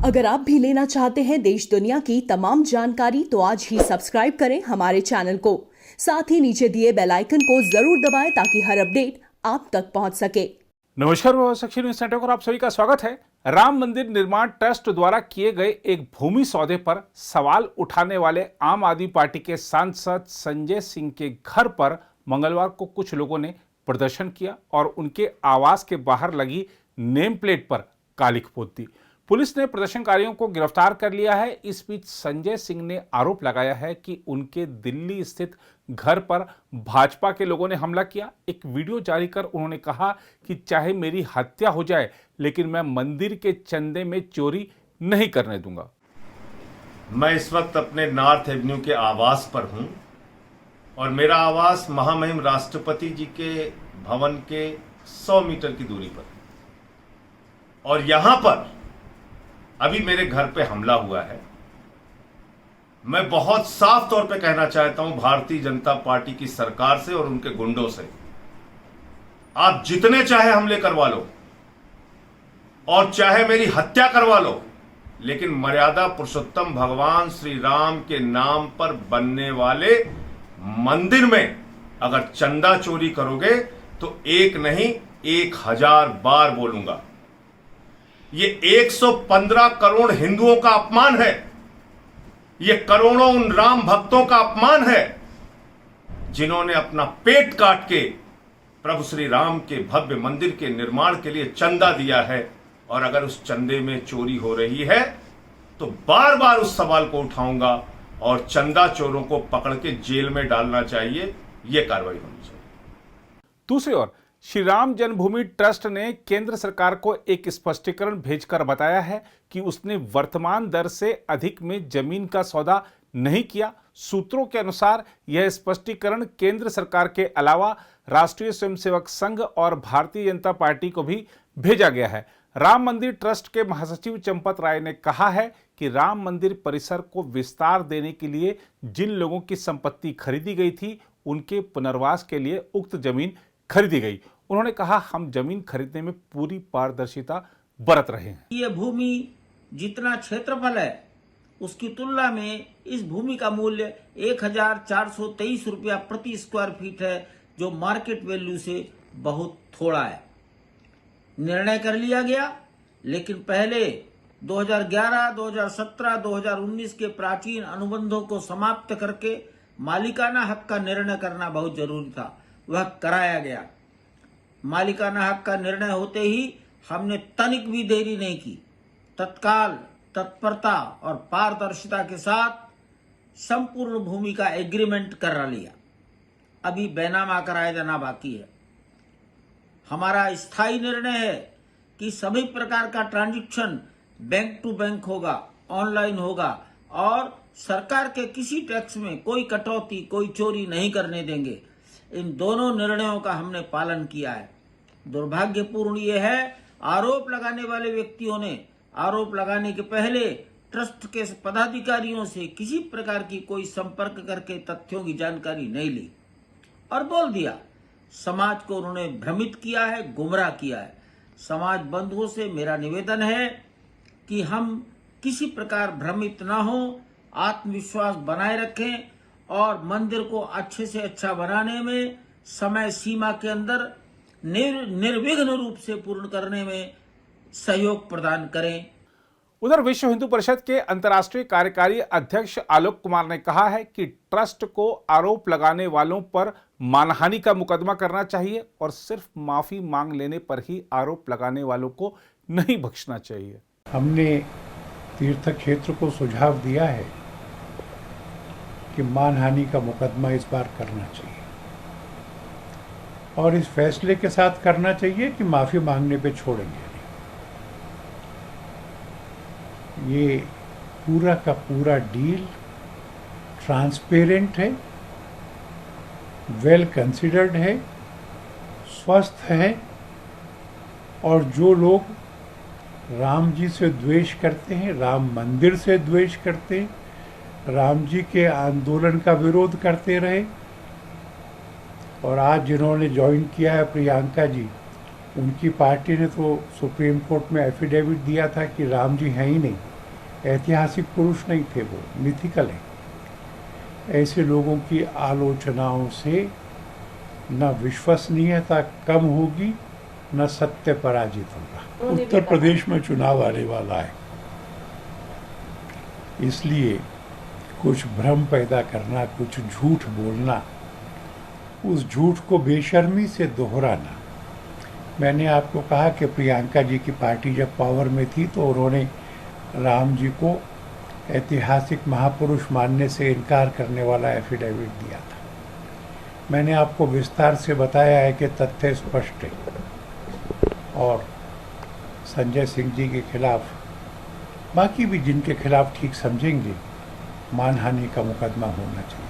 अगर आप भी लेना चाहते हैं देश दुनिया की तमाम जानकारी तो आज ही सब्सक्राइब करें हमारे चैनल को। साथ ही नीचे दिए बेल आइकन को जरूर दबाएं ताकि हर अपडेट आप तक पहुंच सके। नमस्कार, साक्षी न्यूज नेटवर्क पर आप सभी का स्वागत है। राम मंदिर निर्माण ट्रस्ट द्वारा किए गए एक भूमि सौदे पर सवाल उठाने वाले आम आदमी पार्टी के सांसद संजय सिंह के घर पर मंगलवार को कुछ लोगों ने प्रदर्शन किया और उनके आवास के बाहर लगी नेम प्लेट पर कालिख पोत दी। पुलिस ने प्रदर्शनकारियों को गिरफ्तार कर लिया है। इस बीच संजय सिंह ने आरोप लगाया है कि उनके दिल्ली स्थित घर पर भाजपा के लोगों ने हमला किया। एक वीडियो जारी कर उन्होंने कहा कि चाहे मेरी हत्या हो जाए लेकिन मैं मंदिर के चंदे में चोरी नहीं करने दूंगा। मैं इस वक्त अपने नॉर्थ एवेन्यू के आवास पर हूं और मेरा आवास महामहिम राष्ट्रपति जी के भवन के 100 मीटर की दूरी पर, और यहां पर अभी मेरे घर पे हमला हुआ है। मैं बहुत साफ तौर पे कहना चाहता हूं भारतीय जनता पार्टी की सरकार से और उनके गुंडों से, आप जितने चाहे हमले करवा लो और चाहे मेरी हत्या करवा लो, लेकिन मर्यादा पुरुषोत्तम भगवान श्री राम के नाम पर बनने वाले मंदिर में अगर चंदा चोरी करोगे तो एक नहीं 1000 बार बोलूंगा। ये 115 करोड़ हिंदुओं का अपमान है। ये करोड़ों उन राम भक्तों का अपमान है जिन्होंने अपना पेट काट के प्रभु श्री राम के भव्य मंदिर के निर्माण के लिए चंदा दिया है। और अगर उस चंदे में चोरी हो रही है तो बार बार उस सवाल को उठाऊंगा और चंदा चोरों को पकड़ के जेल में डालना चाहिए। यह कार्रवाई होनी चाहिए। दूसरी ओर श्री राम जन्मभूमि ट्रस्ट ने केंद्र सरकार को एक स्पष्टीकरण भेजकर बताया है कि उसने वर्तमान दर से अधिक में जमीन का सौदा नहीं किया। सूत्रों के अनुसार यह स्पष्टीकरण केंद्र सरकार के अलावा राष्ट्रीय स्वयंसेवक संघ और भारतीय जनता पार्टी को भी भेजा गया है। राम मंदिर ट्रस्ट के महासचिव चंपत राय ने कहा है कि राम मंदिर परिसर को विस्तार देने के लिए जिन लोगों की संपत्ति खरीदी गई थी उनके पुनर्वास के लिए उक्त जमीन खरीदी गई। उन्होंने कहा, हम जमीन खरीदने में पूरी पारदर्शिता बरत रहे हैं। ये भूमि जितना क्षेत्रफल है उसकी तुलना में इस भूमि का मूल्य 1423 रुपया प्रति स्क्वायर फीट है, जो मार्केट वैल्यू से बहुत थोड़ा है। निर्णय कर लिया गया, लेकिन पहले 2011, 2017, 2019 के प्राचीन अनुबंधों को समाप्त करके मालिकाना हक का निर्णय करना बहुत जरूरी था। वह कराया गया। मालिकाना हक का निर्णय होते ही हमने तनिक भी देरी नहीं की, तत्काल तत्परता और पारदर्शिता के साथ संपूर्ण भूमि का एग्रीमेंट करा लिया। अभी बैनामा कराया जाना बाकी है। हमारा स्थायी निर्णय है कि सभी प्रकार का ट्रांजैक्शन बैंक टू बैंक होगा, ऑनलाइन होगा और सरकार के किसी टैक्स में कोई कटौती, कोई चोरी नहीं करने देंगे। इन दोनों निर्णयों का हमने पालन किया है। दुर्भाग्यपूर्ण यह है, आरोप लगाने वाले व्यक्तियों ने आरोप लगाने के पहले ट्रस्ट के पदाधिकारियों से किसी प्रकार की कोई संपर्क करके तथ्यों की जानकारी नहीं ली और बोल दिया। समाज को उन्होंने भ्रमित किया है, गुमराह किया है। समाज बंधुओं से मेरा निवेदन है कि हम किसी प्रकार भ्रमित ना हो, आत्मविश्वास बनाए रखें और मंदिर को अच्छे से अच्छा बनाने में समय सीमा के अंदर निर्विघ्न रूप से पूर्ण करने में सहयोग प्रदान करें। उधर विश्व हिंदू परिषद के अंतर्राष्ट्रीय कार्यकारी अध्यक्ष आलोक कुमार ने कहा है कि ट्रस्ट को आरोप लगाने वालों पर मानहानि का मुकदमा करना चाहिए और सिर्फ माफी मांग लेने पर ही आरोप लगाने वालों को नहीं बख्शना चाहिए। हमने तीर्थ क्षेत्र को सुझाव दिया है कि मानहानि का मुकदमा इस बार करना चाहिए और इस फैसले के साथ करना चाहिए कि माफी मांगने पे छोड़ेंगे। ये पूरा का पूरा डील ट्रांसपेरेंट है, वेल कंसिडर्ड है, स्वस्थ है और जो लोग राम जी से द्वेष करते हैं, राम मंदिर से द्वेष करते हैं, राम जी के आंदोलन का विरोध करते रहे और आज जिन्होंने ज्वाइन किया है प्रियंका जी, उनकी पार्टी ने तो सुप्रीम कोर्ट में एफिडेविट दिया था कि राम जी हैं ही नहीं। ऐतिहासिक पुरुष नहीं थे, वो मिथिकल है। ऐसे लोगों की आलोचनाओं से न विश्वसनीयता कम होगी, न सत्य पराजित होगा। उत्तर प्रदेश में चुनाव आने वाला है, इसलिए कुछ भ्रम पैदा करना, कुछ झूठ बोलना, उस झूठ को बेशर्मी से दोहराना। मैंने आपको कहा कि प्रियंका जी की पार्टी जब पावर में थी तो उन्होंने राम जी को ऐतिहासिक महापुरुष मानने से इनकार करने वाला एफिडेविट दिया था। मैंने आपको विस्तार से बताया है कि तथ्य स्पष्ट है और संजय सिंह जी के खिलाफ, बाकी भी जिनके खिलाफ ठीक समझेंगे, मानहानि का मुकदमा होना चाहिए।